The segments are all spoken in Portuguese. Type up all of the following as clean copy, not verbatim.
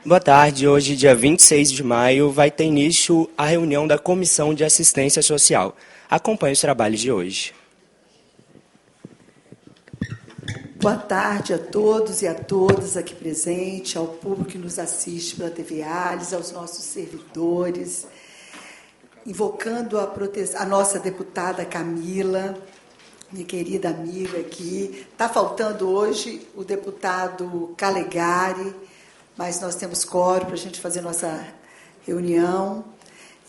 Boa tarde. Hoje, dia 26 de maio, vai ter início a reunião da Comissão de Assistência Social. Acompanhe os trabalhos de hoje. Boa tarde a todos e a todas aqui presentes, ao público que nos assiste pela TV Alice, aos nossos servidores, invocando a nossa deputada Camila, minha querida amiga aqui. Está faltando hoje o deputado Calegari, mas nós temos quórum para a gente fazer nossa reunião.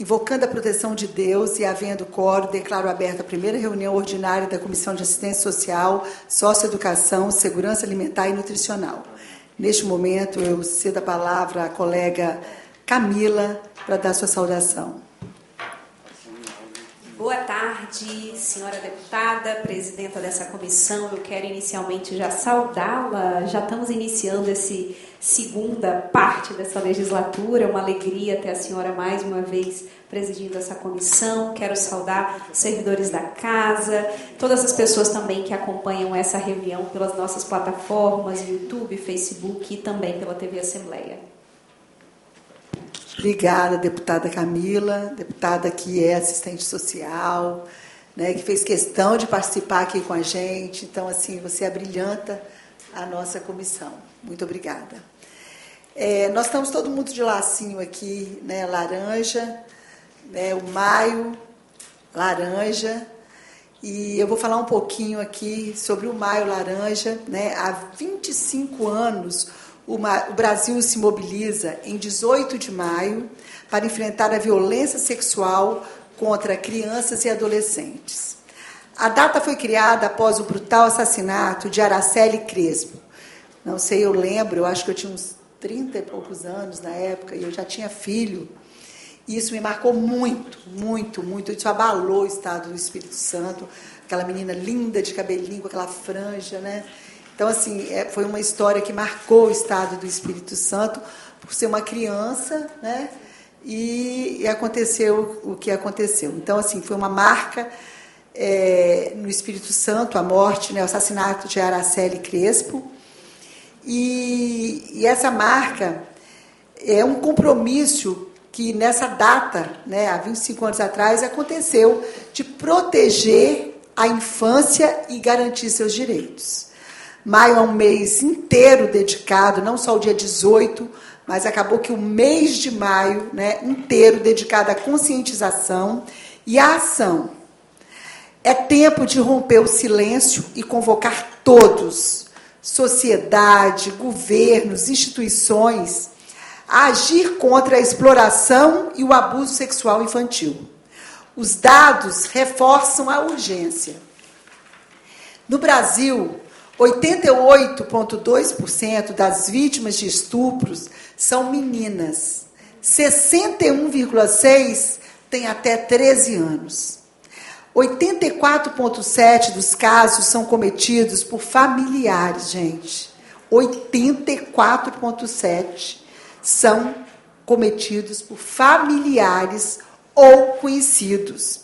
Invocando a proteção de Deus e havendo quórum, declaro aberta a primeira reunião ordinária da Comissão de Assistência Social, Socioeducação, Segurança Alimentar e Nutricional. Neste momento, eu cedo a palavra à colega Camila para dar sua saudação. Boa tarde, senhora deputada, presidenta dessa comissão. Eu quero inicialmente já saudá-la. Já estamos iniciando essa segunda parte dessa legislatura. É uma alegria ter a senhora mais uma vez presidindo essa comissão. Quero saudar os servidores da casa, todas as pessoas também que acompanham essa reunião pelas nossas plataformas, YouTube, Facebook e também pela TV Assembleia. Obrigada, deputada Camila, deputada que é assistente social, né, que fez questão de participar aqui com a gente. Então, assim, você abrilhanta a nossa comissão. Muito obrigada. Nós estamos todo mundo de lacinho aqui, né, laranja, né, o maio, laranja, e eu vou falar um pouquinho aqui sobre o maio laranja, né. Há 25 anos, o Brasil se mobiliza em 18 de maio para enfrentar a violência sexual contra crianças e adolescentes. A data foi criada após o brutal assassinato de Araceli Crespo. Não sei, eu lembro, eu acho que eu tinha uns 30 e poucos anos na época, e eu já tinha filho. E isso me marcou muito, muito, muito. Isso abalou o estado do Espírito Santo. Aquela menina linda de cabelinho, com aquela franja, né? Então, assim, foi uma história que marcou o estado do Espírito Santo por ser uma criança, né? E aconteceu o que aconteceu. Então, assim, foi uma marca no Espírito Santo, a morte, né? O assassinato de Araceli Crespo. E essa marca é um compromisso que nessa data, né, há 25 anos atrás, aconteceu de proteger a infância e garantir seus direitos. Maio é um mês inteiro dedicado, não só o dia 18, mas acabou que o mês de maio, né, inteiro dedicado à conscientização e à ação. É tempo de romper o silêncio e convocar todos, sociedade, governos, instituições, a agir contra a exploração e o abuso sexual infantil. Os dados reforçam a urgência. No Brasil, 88,2% das vítimas de estupros são meninas. 61,6% têm até 13 anos. 84,7% dos casos são cometidos por familiares, gente. 84,7% são cometidos por familiares ou conhecidos.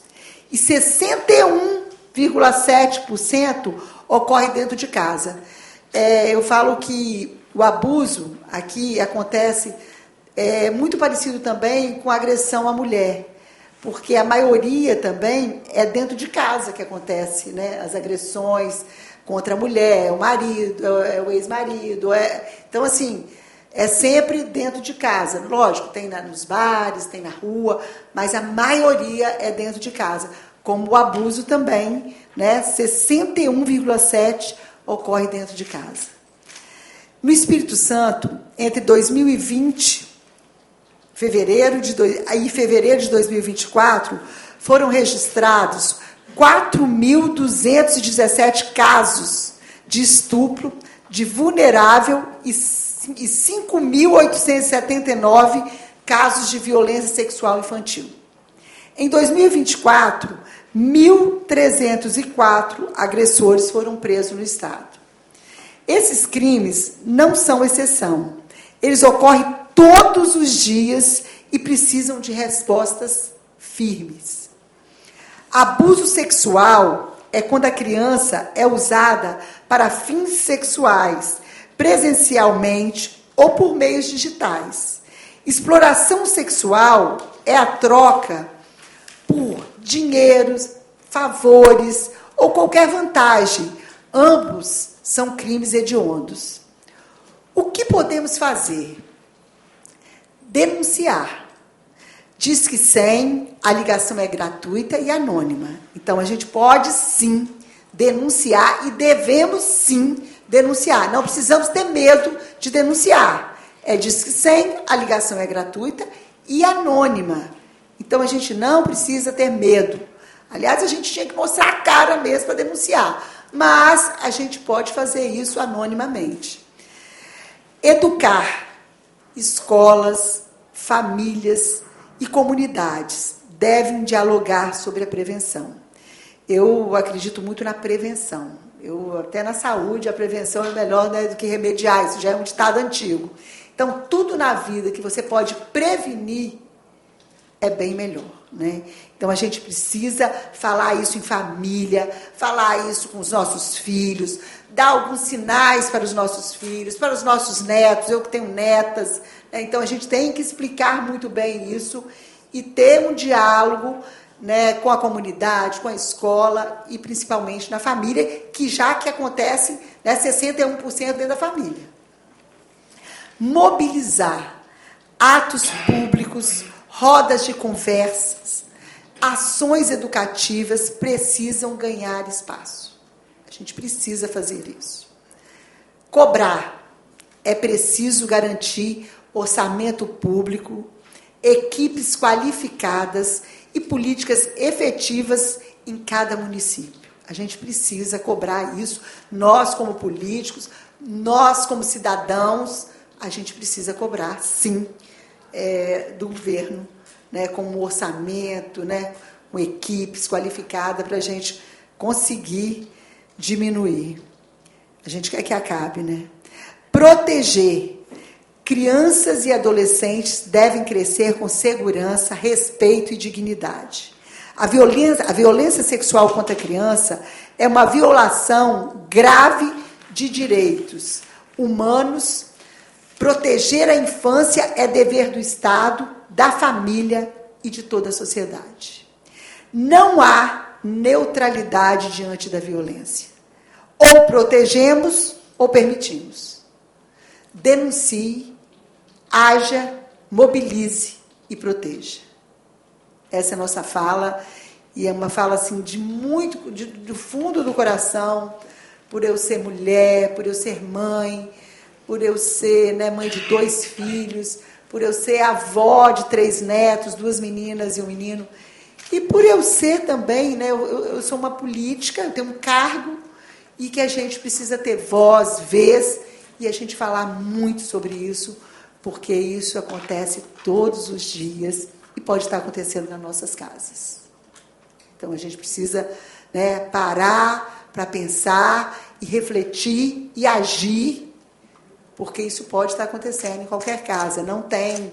E 61,7% ocorre dentro de casa. Eu falo que o abuso aqui acontece muito parecido também com a agressão à mulher, porque a maioria também é dentro de casa que acontece, né? As agressões contra a mulher, o marido, o ex-marido. Então, assim, é sempre dentro de casa. Lógico, tem nos bares, tem na rua, mas a maioria é dentro de casa. Como o abuso também, né? 61,7% ocorre dentro de casa. No Espírito Santo, entre 2020 e fevereiro de 2024, foram registrados 4.217 casos de estupro de vulnerável e 5.879 casos de violência sexual infantil. Em 2024, 1.304 agressores foram presos no Estado. Esses crimes não são exceção. Eles ocorrem todos os dias e precisam de respostas firmes. Abuso sexual é quando a criança é usada para fins sexuais, presencialmente ou por meios digitais. Exploração sexual é a troca por dinheiros, favores ou qualquer vantagem. Ambos são crimes hediondos. O que podemos fazer? Denunciar. Diz que 100, a ligação é gratuita e anônima. Então, a gente pode, sim, denunciar e devemos, sim, denunciar. Não precisamos ter medo de denunciar. Diz que 100, a ligação é gratuita e anônima. Então, a gente não precisa ter medo. Aliás, a gente tinha que mostrar a cara mesmo para denunciar. Mas a gente pode fazer isso anonimamente. Educar. Escolas, famílias e comunidades devem dialogar sobre a prevenção. Eu acredito muito na prevenção. Até na saúde, a prevenção é melhor, né, do que remediar. Isso já é um ditado antigo. Então, tudo na vida que você pode prevenir é bem melhor, né? Então, a gente precisa falar isso em família, falar isso com os nossos filhos, dar alguns sinais para os nossos filhos, para os nossos netos. Eu que tenho netas, né? Então, a gente tem que explicar muito bem isso e ter um diálogo, né, com a comunidade, com a escola e principalmente na família, que já que acontece, né, 61% dentro da família. Mobilizar atos públicos, rodas de conversas, ações educativas precisam ganhar espaço. A gente precisa fazer isso. Cobrar. É preciso garantir orçamento público, equipes qualificadas e políticas efetivas em cada município. A gente precisa cobrar isso. Nós, como políticos, nós, como cidadãos, a gente precisa cobrar, sim, do governo, né, com um orçamento, né, com equipes qualificadas para a gente conseguir diminuir. A gente quer que acabe, né? Proteger. Crianças e adolescentes devem crescer com segurança, respeito e dignidade. A violência sexual contra a criança é uma violação grave de direitos humanos. Proteger a infância é dever do Estado, da família e de toda a sociedade. Não há neutralidade diante da violência. Ou protegemos ou permitimos. Denuncie, haja, mobilize e proteja. Essa é a nossa fala, e é uma fala assim, do fundo do coração, por eu ser mulher, por eu ser mãe, por eu ser, né, mãe de 2 filhos, por eu ser avó de 3 netos, 2 meninas e um menino, e por eu ser também, né, eu sou uma política, eu tenho um cargo, e que a gente precisa ter voz, vez, e a gente falar muito sobre isso, porque isso acontece todos os dias e pode estar acontecendo nas nossas casas. Então, a gente precisa, né, parar para pensar e refletir e agir, porque isso pode estar acontecendo em qualquer casa. Não tem...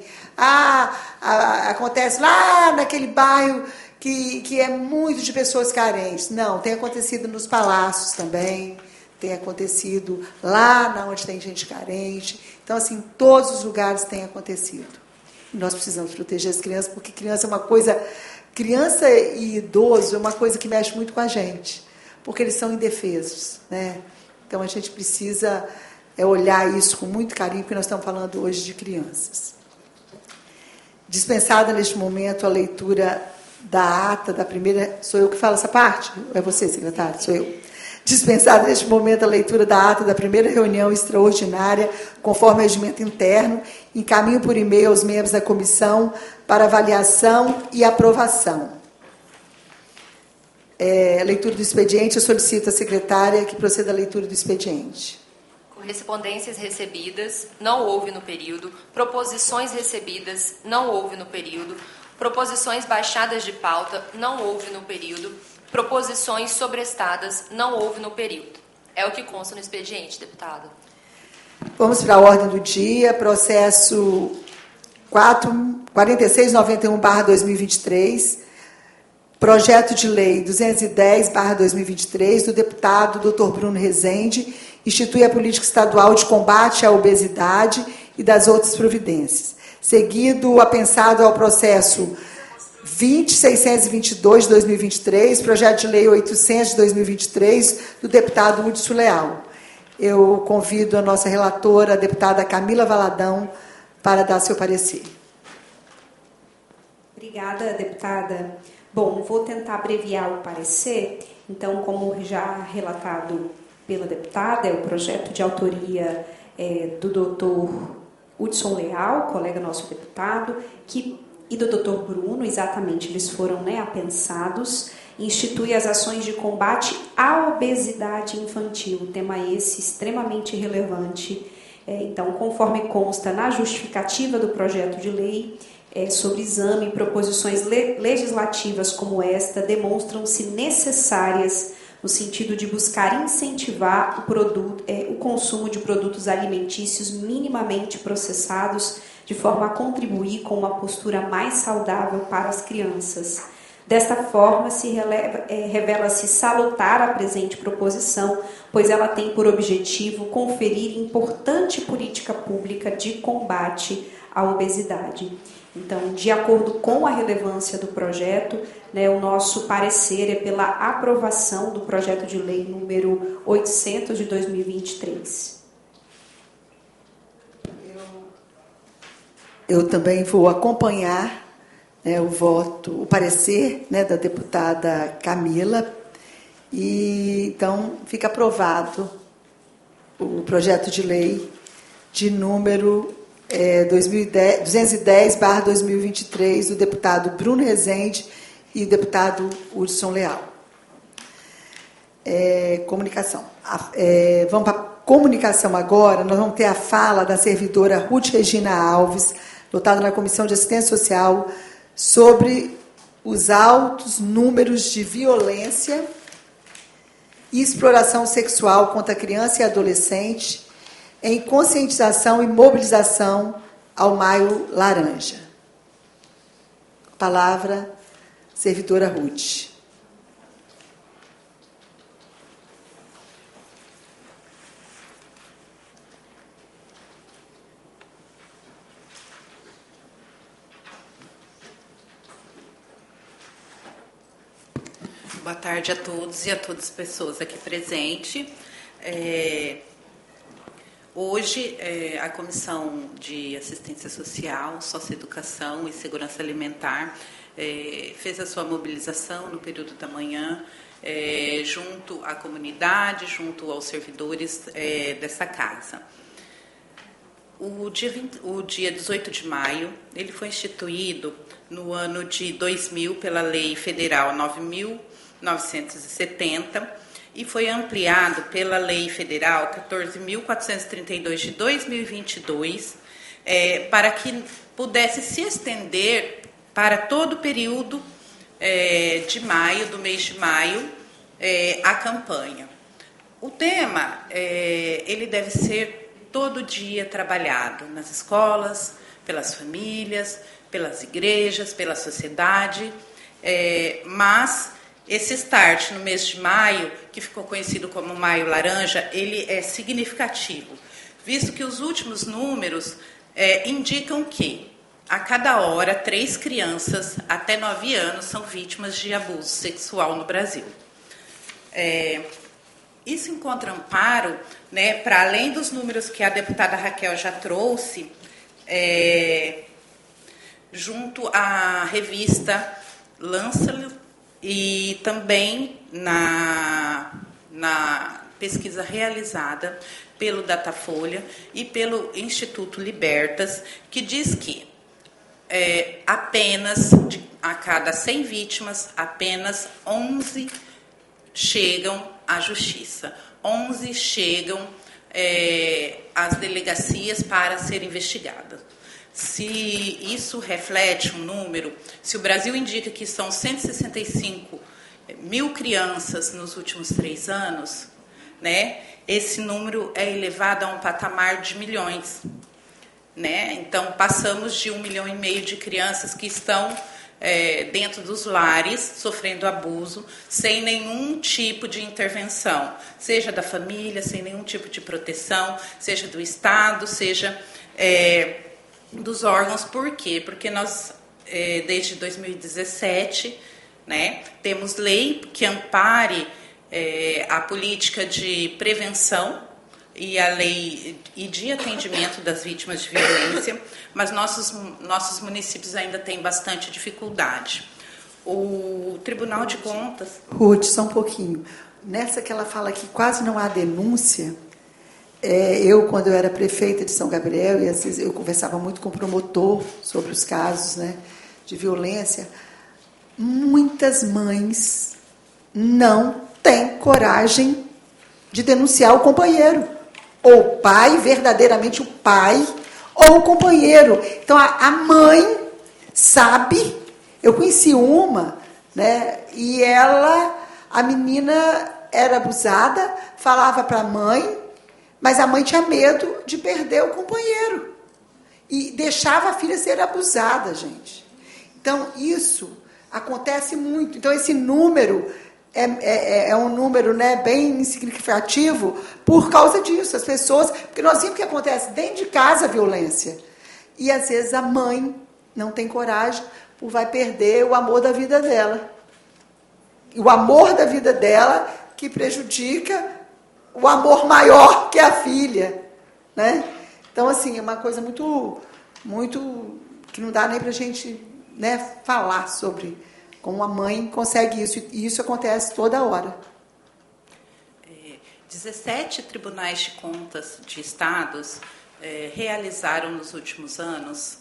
acontece lá naquele bairro que é muito de pessoas carentes. Não, tem acontecido nos palácios também, tem acontecido lá onde tem gente carente. Então, assim, em todos os lugares tem acontecido. E nós precisamos proteger as crianças, porque criança é uma coisa... Criança e idoso é uma coisa que mexe muito com a gente, porque eles são indefesos, né? Então, a gente precisa olhar isso com muito carinho, porque nós estamos falando hoje de crianças. Dispensada neste momento a leitura da ata da primeira... Sou eu que falo essa parte? Ou é você, secretário? Sou eu. Dispensada neste momento a leitura da ata da primeira reunião extraordinária, conforme o regimento interno, encaminho por e-mail aos membros da comissão para avaliação e aprovação. Leitura do expediente, eu solicito à secretária que proceda à leitura do expediente. Correspondências recebidas, não houve no período. Proposições recebidas, não houve no período. Proposições baixadas de pauta, não houve no período. Proposições sobrestadas, não houve no período. É o que consta no expediente, deputada. Vamos para a ordem do dia, processo 4691/2023, projeto de lei 210/2023, do deputado Dr. Bruno Rezende, institui a política estadual de combate à obesidade e das outras providências, seguido apensado ao processo 20.622 de 2023, projeto de lei 800 de 2023, do deputado Hudson Leal. Eu convido a nossa relatora, a deputada Camila Valadão, para dar seu parecer. Obrigada, deputada. Bom, vou tentar abreviar o parecer. Então, como já relatado pela deputada, é o projeto de autoria do doutor Hudson Leal, colega nosso deputado, e do doutor Bruno, exatamente, eles foram apensados, institui as ações de combate à obesidade infantil, tema esse extremamente relevante. Então, conforme consta na justificativa do projeto de lei, sobre exame, proposições legislativas como esta demonstram-se necessárias no sentido de buscar incentivar o consumo de produtos alimentícios minimamente processados, de forma a contribuir com uma postura mais saudável para as crianças. Desta forma, revela-se salutar a presente proposição, pois ela tem por objetivo conferir importante política pública de combate à obesidade. Então, de acordo com a relevância do projeto, o nosso parecer é pela aprovação do projeto de lei número 800 de 2023. Eu também vou acompanhar o parecer da deputada Camila, e então fica aprovado o projeto de lei de número 210/2023, do deputado Bruno Rezende e do deputado Hudson Leal. Comunicação. Vamos para a comunicação agora. Nós vamos ter a fala da servidora Ruth Regina Alves, lotada na Comissão de Assistência Social, sobre os altos números de violência e exploração sexual contra criança e adolescente, em conscientização e mobilização ao Maio Laranja. Palavra, servidora Ruth. Boa tarde a todos e a todas as pessoas aqui presentes. Hoje, a Comissão de Assistência Social, Socioeducação e Segurança Alimentar fez a sua mobilização no período da manhã, junto à comunidade, junto aos servidores dessa casa. O dia 18 de maio, ele foi instituído no ano de 2000 pela Lei Federal 9.970 e foi ampliado pela Lei Federal 14.432 de 2022 para que pudesse se estender para todo o período de maio, do mês de maio, a campanha. O tema, ele deve ser todo dia trabalhado nas escolas, pelas famílias, pelas igrejas, pela sociedade, mas esse start no mês de maio, que ficou conhecido como Maio Laranja, ele é significativo, visto que os últimos números indicam que a cada hora 3 crianças até 9 anos são vítimas de abuso sexual no Brasil. Isso encontra amparo, para além dos números que a deputada Raquel já trouxe, junto à revista Lancet e também na pesquisa realizada pelo Datafolha e pelo Instituto Libertas, que diz que apenas a cada 100 vítimas, apenas 11 chegam à justiça. 11 chegam às delegacias para serem investigadas. Se isso reflete um número, se o Brasil indica que são 165 mil crianças nos últimos 3 anos, esse número é elevado a um patamar de milhões. Então, passamos de 1,5 milhão de crianças que estão dentro dos lares, sofrendo abuso, sem nenhum tipo de intervenção, seja da família, sem nenhum tipo de proteção, seja do Estado, seja dos órgãos. Por quê? Porque nós, desde 2017, né, temos lei que ampare a política de prevenção e a lei e de atendimento das vítimas de violência, mas nossos municípios ainda têm bastante dificuldade. O Tribunal de Contas... Ruth, só um pouquinho. Nessa que ela fala que quase não há denúncia, eu, quando eu era prefeita de São Gabriel, e às vezes eu conversava muito com o promotor sobre os casos, né, de violência, muitas mães não têm coragem de denunciar o companheiro. Ou o pai, verdadeiramente o pai, ou o companheiro. Então, a mãe sabe. Eu conheci uma, né, e a menina era abusada, falava para a mãe, mas a mãe tinha medo de perder o companheiro. E deixava a filha ser abusada, gente. Então, isso acontece muito. Então, esse número é um número, né, bem significativo por causa disso. As pessoas... Porque nós vimos que acontece dentro de casa a violência. E, às vezes, a mãe não tem coragem, vai perder o amor da vida dela. E o amor da vida dela que prejudica o amor maior que a filha, né? Então, assim, é uma coisa muito, muito... que não dá nem para a gente, né, falar sobre como a mãe consegue isso. E isso acontece toda hora. 17 tribunais de contas de estados realizaram nos últimos anos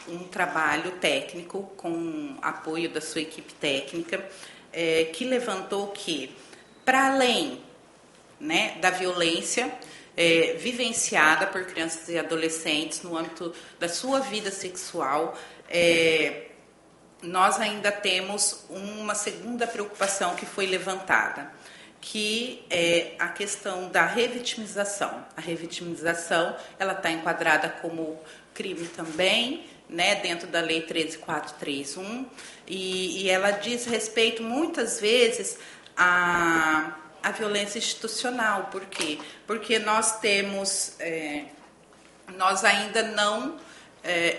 um trabalho técnico com apoio da sua equipe técnica, que levantou que, para além, né, da violência vivenciada por crianças e adolescentes no âmbito da sua vida sexual, nós ainda temos uma segunda preocupação que foi levantada, que é a questão da revitimização. A revitimização, ela está enquadrada como crime também, né, dentro da Lei 13.431, e ela diz respeito, muitas vezes, à violência institucional. Por quê? Porque nós temos... nós ainda não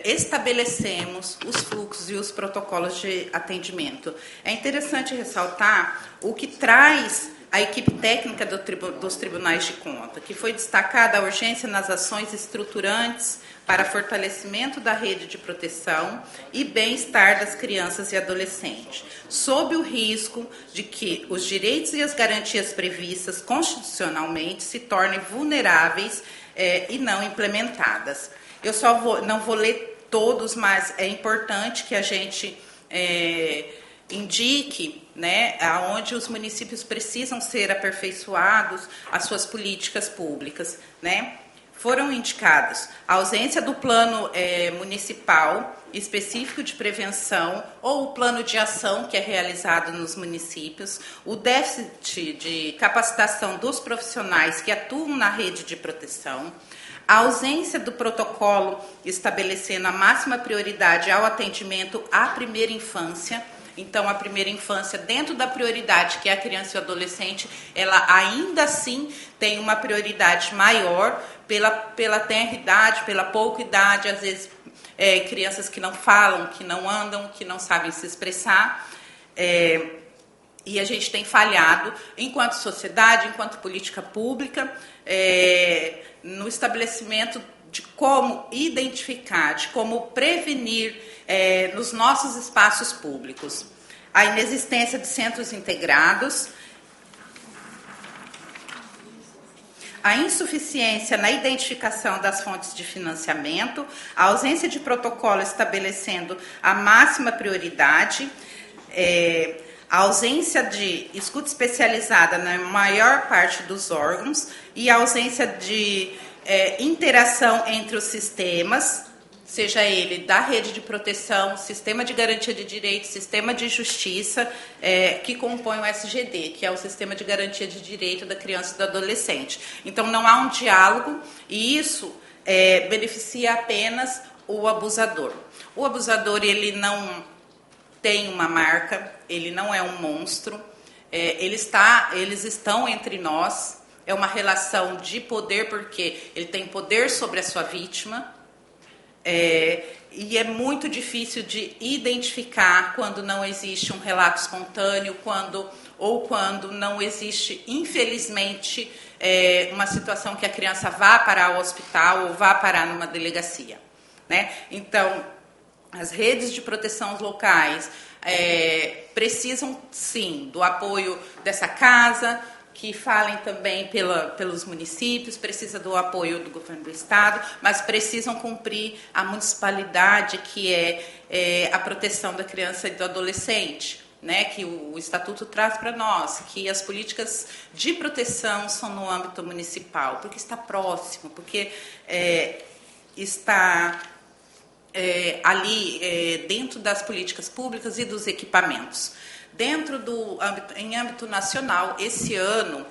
estabelecemos os fluxos e os protocolos de atendimento. É interessante ressaltar o que traz a equipe técnica dos tribunais de conta, que foi destacada a urgência nas ações estruturantes para fortalecimento da rede de proteção e bem-estar das crianças e adolescentes, sob o risco de que os direitos e as garantias previstas constitucionalmente se tornem vulneráveis e não implementadas. Eu não vou ler todos, mas é importante que a gente indique, né, aonde os municípios precisam ser aperfeiçoados as suas políticas públicas, né? Foram indicados a ausência do plano municipal específico de prevenção ou o plano de ação que é realizado nos municípios, o déficit de capacitação dos profissionais que atuam na rede de proteção, a ausência do protocolo estabelecendo a máxima prioridade ao atendimento à primeira infância. Então, a primeira infância, dentro da prioridade que é a criança e o adolescente, ela ainda assim tem uma prioridade maior pela tenra idade, pela pouca idade, às vezes crianças que não falam, que não andam, que não sabem se expressar. E a gente tem falhado, enquanto sociedade, enquanto política pública, no estabelecimento de como identificar, de como prevenir nos nossos espaços públicos. A inexistência de centros integrados, a insuficiência na identificação das fontes de financiamento, a ausência de protocolo estabelecendo a máxima prioridade, a ausência de escuta especializada na maior parte dos órgãos e a ausência de interação entre os sistemas, seja ele da rede de proteção, sistema de garantia de direitos, sistema de justiça, que compõe o SGD, que é o Sistema de Garantia de Direito da Criança e do Adolescente. Então, não há um diálogo e isso beneficia apenas o abusador. O abusador, ele não tem uma marca, ele não é um monstro, eles estão entre nós, é uma relação de poder, porque ele tem poder sobre a sua vítima, e é muito difícil de identificar quando não existe um relato espontâneo, quando não existe, infelizmente, uma situação que a criança vá parar ao hospital ou vá parar numa delegacia, né? Então, as redes de proteção locais precisam, sim, do apoio dessa casa, que falem também pelos municípios, precisa do apoio do governo do estado, mas precisam cumprir a municipalidade, que é a proteção da criança e do adolescente, né, que o Estatuto traz para nós, que as políticas de proteção são no âmbito municipal, porque está próximo, porque está ali dentro das políticas públicas e dos equipamentos. Em âmbito nacional, esse ano,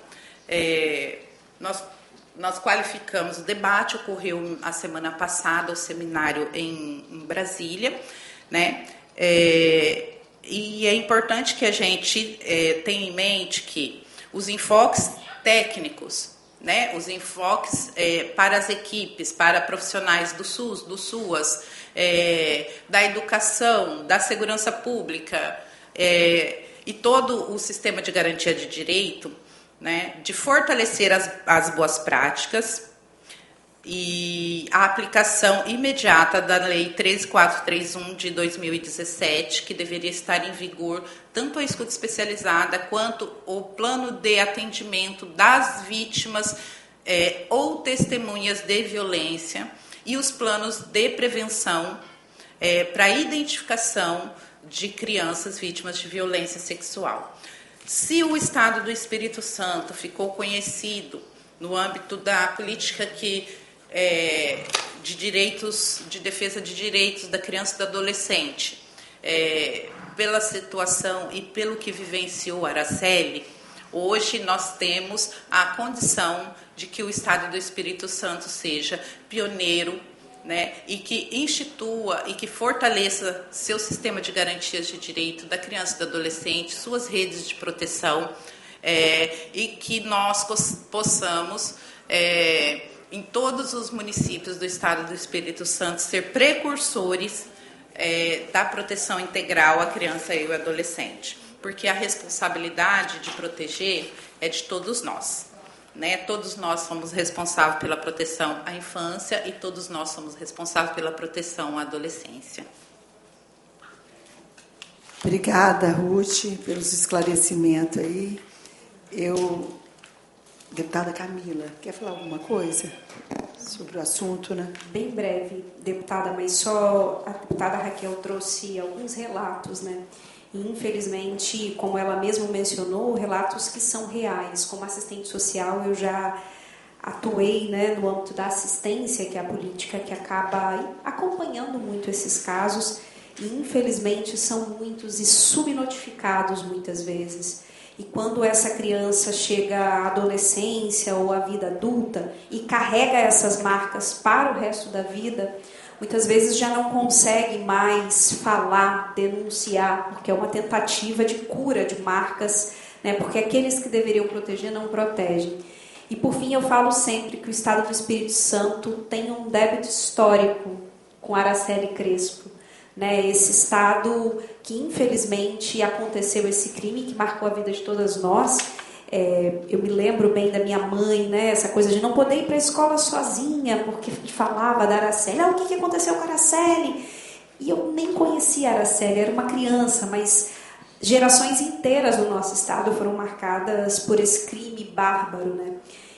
nós qualificamos o debate, ocorreu a semana passada, o seminário em Brasília, né? E é importante que a gente tenha em mente que os enfoques técnicos, né, os enfoques para as equipes, para profissionais do SUS, do SUAS, da educação, da segurança pública, e todo o sistema de garantia de direito, né, de fortalecer as boas práticas e a aplicação imediata da Lei 13431 de 2017, que deveria estar em vigor tanto a escuta especializada quanto o plano de atendimento das vítimas ou testemunhas de violência e os planos de prevenção para a identificação de crianças vítimas de violência sexual. Se o Estado do Espírito Santo ficou conhecido no âmbito da política de direitos, de defesa de direitos da criança e do adolescente, pela situação e pelo que vivenciou Araceli, hoje nós temos a condição de que o Estado do Espírito Santo seja pioneiro, né, e que institua e que fortaleça seu sistema de garantias de direito da criança e do adolescente, suas redes de proteção, e que nós possamos, em todos os municípios do Estado do Espírito Santo, ser precursores da proteção integral à criança e ao adolescente, porque a responsabilidade de proteger é de todos nós. Né? Todos nós somos responsáveis pela proteção à infância e todos nós somos responsáveis pela proteção à adolescência. Obrigada, Ruth, pelos esclarecimentos aí. Deputada Camila, quer falar alguma coisa sobre o assunto, né? Bem breve, deputada, mas só a deputada Raquel trouxe alguns relatos, né? E, infelizmente, como ela mesma mencionou, relatos que são reais. Como assistente social, eu já atuei, né, no âmbito da assistência, que é a política que acaba acompanhando muito esses casos, e, infelizmente, são muitos e subnotificados muitas vezes. E quando essa criança chega à adolescência ou à vida adulta e carrega essas marcas para o resto da vida, muitas vezes já não consegue mais falar, denunciar, porque é uma tentativa de cura de marcas, né? Porque aqueles que deveriam proteger não protegem. E, por fim, eu falo sempre que o Estado do Espírito Santo tem um débito histórico com Araceli Crespo, né? Esse Estado que, infelizmente, aconteceu esse crime que marcou a vida de todas nós. Eu me lembro bem da minha mãe, né, essa coisa de não poder ir para a escola sozinha, porque falava da Araceli. O que aconteceu com a Araceli? E eu nem conhecia a Araceli, era uma criança, mas gerações inteiras do nosso estado foram marcadas por esse crime bárbaro, né?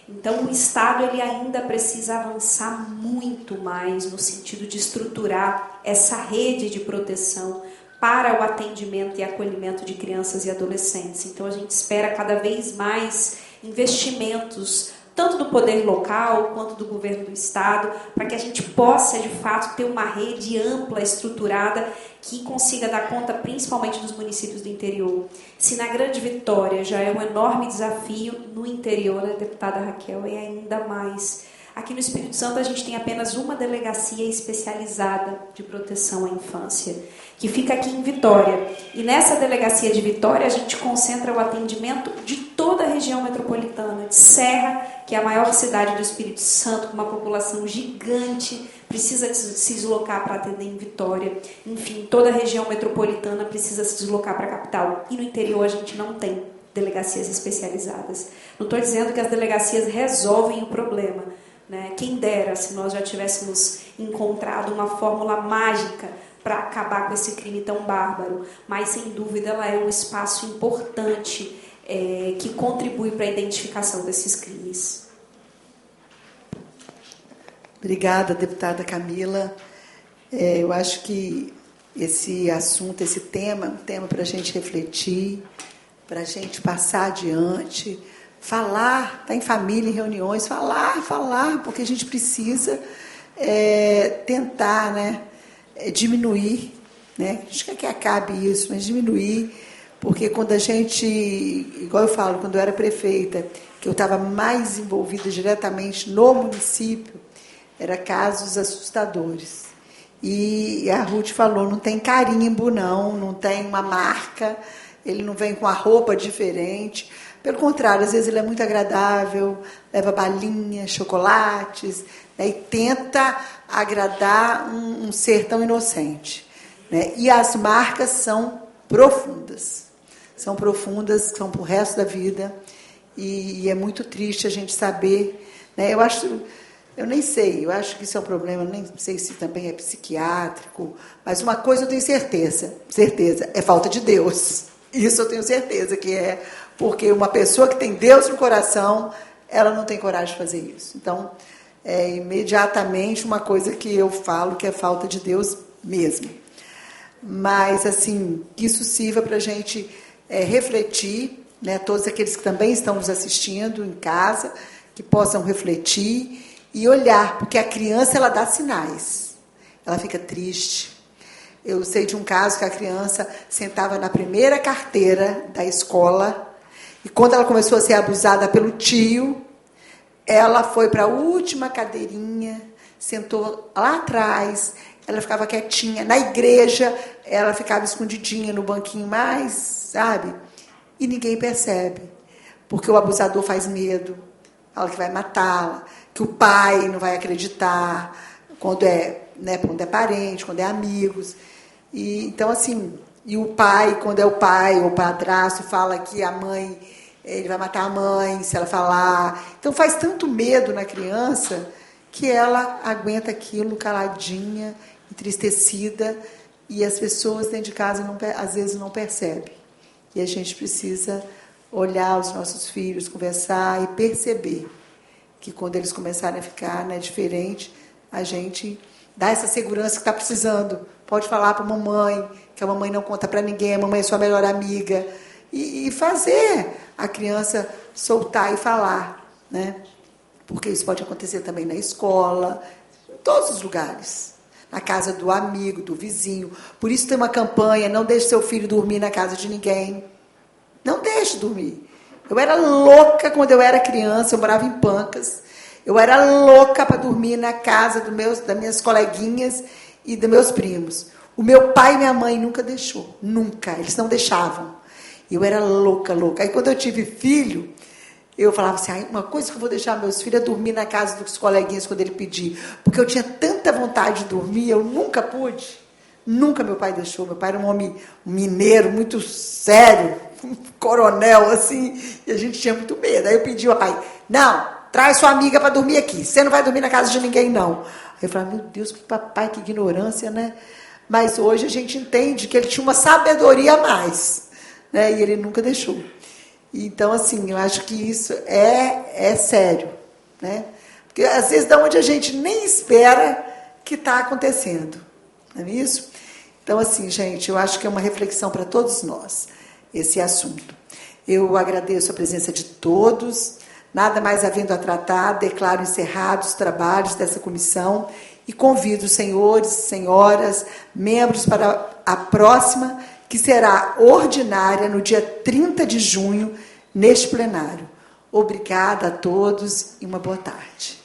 Então, o Estado ele ainda precisa avançar muito mais no sentido de estruturar essa rede de proteção para o atendimento e acolhimento de crianças e adolescentes. Então, a gente espera cada vez mais investimentos, tanto do poder local quanto do governo do Estado, para que a gente possa, de fato, ter uma rede ampla, estruturada, que consiga dar conta, principalmente dos municípios do interior. Se na Grande Vitória já é um enorme desafio, no interior, né, deputada Raquel, é ainda mais. Aqui no Espírito Santo, a gente tem apenas uma delegacia especializada de proteção à infância, que fica aqui em Vitória. E nessa delegacia de Vitória, a gente concentra o atendimento de toda a região metropolitana de Serra, que é a maior cidade do Espírito Santo, com uma população gigante, precisa se deslocar para atender em Vitória. Enfim, toda a região metropolitana precisa se deslocar para a capital. E no interior a gente não tem delegacias especializadas. Não estou dizendo que as delegacias resolvem o problema, né? Quem dera se nós já tivéssemos encontrado uma fórmula mágica para acabar com esse crime tão bárbaro, mas sem dúvida ela é um espaço importante que contribui para a identificação desses crimes. Obrigada, deputada Camila. Eu acho que esse assunto, esse tema, é um tema para a gente refletir, para a gente passar adiante, falar, estar em família, em reuniões, falar, porque a gente precisa tentar, né, diminuir, né? A gente quer que acabe isso, mas diminuir, porque quando a gente, igual eu falo, quando eu era prefeita, que eu estava mais envolvida diretamente no município, eram casos assustadores. E a Ruth falou, não tem carimbo, não tem uma marca, ele não vem com a roupa diferente. Pelo contrário, às vezes ele é muito agradável, leva balinhas, chocolates, né, e tenta agradar um ser tão inocente, né? E as marcas são profundas, são para o resto da vida, e é muito triste a gente saber, né? Eu acho que isso é um problema, nem sei se também é psiquiátrico, mas uma coisa eu tenho certeza, é falta de Deus. Isso eu tenho certeza que é, porque uma pessoa que tem Deus no coração, ela não tem coragem de fazer isso. Então, é imediatamente uma coisa que eu falo que é falta de Deus mesmo. Mas, assim, que isso sirva para a gente refletir, né, todos aqueles que também estão nos assistindo em casa, que possam refletir e olhar, porque a criança, ela dá sinais, ela fica triste. Eu sei de um caso que a criança sentava na primeira carteira da escola e quando ela começou a ser abusada pelo tio, ela foi para a última cadeirinha, sentou lá atrás, ela ficava quietinha. Na igreja, ela ficava escondidinha no banquinho mais, sabe? E ninguém percebe, porque o abusador faz medo, fala que vai matá-la, que o pai não vai acreditar, quando é parente, quando é amigos. E, então, assim, e o pai, quando é o pai, ou o padrasto, fala que a mãe, ele vai matar a mãe se ela falar. Então, faz tanto medo na criança que ela aguenta aquilo caladinha, entristecida, e as pessoas dentro de casa, às vezes, não percebem. E a gente precisa olhar os nossos filhos, conversar e perceber que quando eles começarem a ficar, né, diferente, a gente dá essa segurança que está precisando. Pode falar para a mamãe, que a mamãe não conta para ninguém, a mamãe é sua melhor amiga. E fazer a criança soltar e falar, né? Porque isso pode acontecer também na escola, em todos os lugares. Na casa do amigo, do vizinho. Por isso tem uma campanha, não deixe seu filho dormir na casa de ninguém. Não deixe dormir. Eu era louca quando eu era criança, eu morava em Pancas. Eu era louca para dormir na casa das minhas coleguinhas e dos meus primos. O meu pai e minha mãe nunca deixou. Nunca. Eles não deixavam. Eu era louca. Aí quando eu tive filho, eu falava assim, uma coisa que eu vou deixar meus filhos é dormir na casa dos coleguinhas quando ele pedir. Porque eu tinha tanta vontade de dormir, eu nunca pude. Nunca meu pai deixou. Meu pai era um homem mineiro, muito sério, um coronel, assim, e a gente tinha muito medo. Aí eu pedi ao pai, não, traz sua amiga para dormir aqui. Você não vai dormir na casa de ninguém, não. Aí eu falava, meu Deus, que papai, que ignorância, né? Mas hoje a gente entende que ele tinha uma sabedoria a mais, né? E ele nunca deixou. Então, assim, eu acho que isso é sério, né? Porque, às vezes, da onde a gente nem espera que está acontecendo, não é isso? Então, assim, gente, eu acho que é uma reflexão para todos nós, esse assunto. Eu agradeço a presença de todos, nada mais havendo a tratar, declaro encerrados os trabalhos dessa comissão e convido os senhores, senhoras, membros para a próxima, que será ordinária no dia 30 de junho, neste plenário. Obrigada a todos e uma boa tarde.